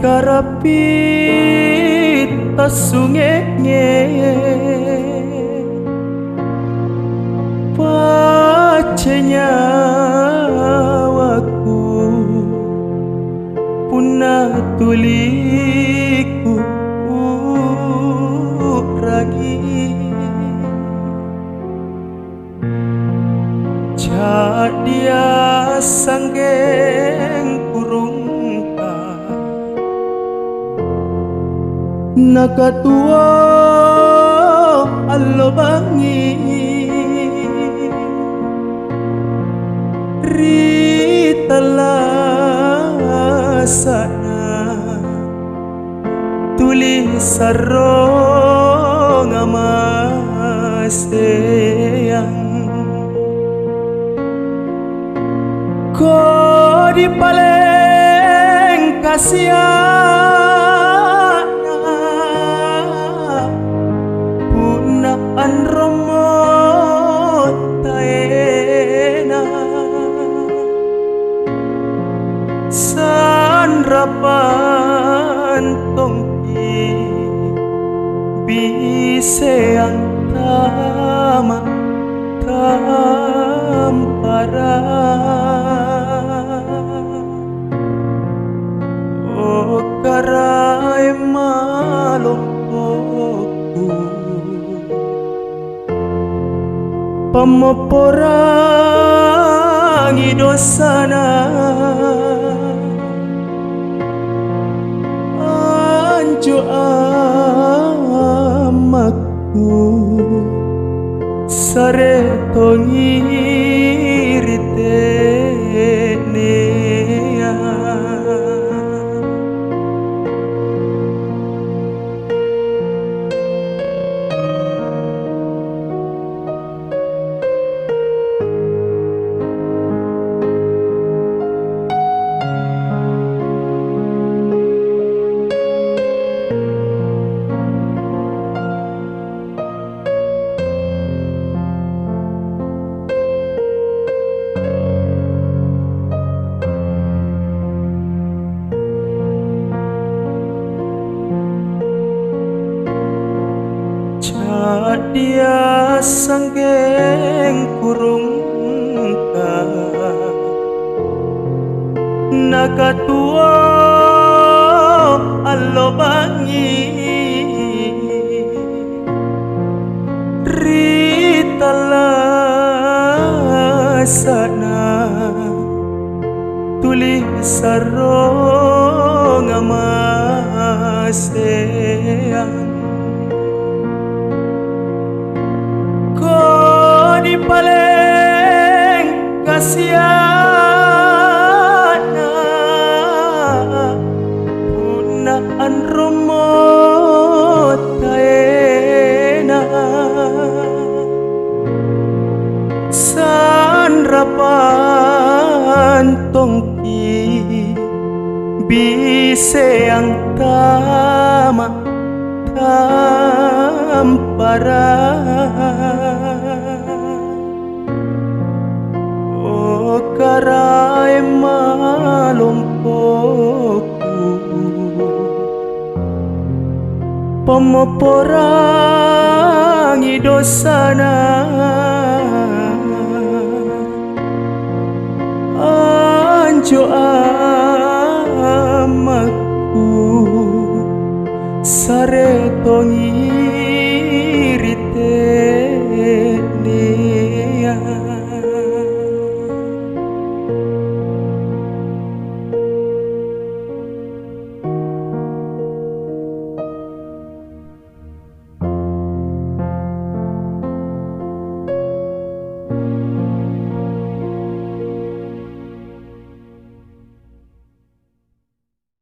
karapit tasungenge pacenya waku punah tuliku ragi dia sanggeng kurungka nakatua allo bangi ritala sana tulis sarong amaseyang ko di paleng kasiana punaan romo taena sanrapan tongki bise ang tama tampara o karay malungkotku pamoporangi dosana anjo amaku sareto ngiritenea dia sanggeng kurungka nakatua allo bangi ritala sana tulis sarong amaseyang di paleng kasiana punaan romo taena sanrapan tongki bise ang tama tampara o karay malungkotku pamoporangi dosana anjo amaku sareto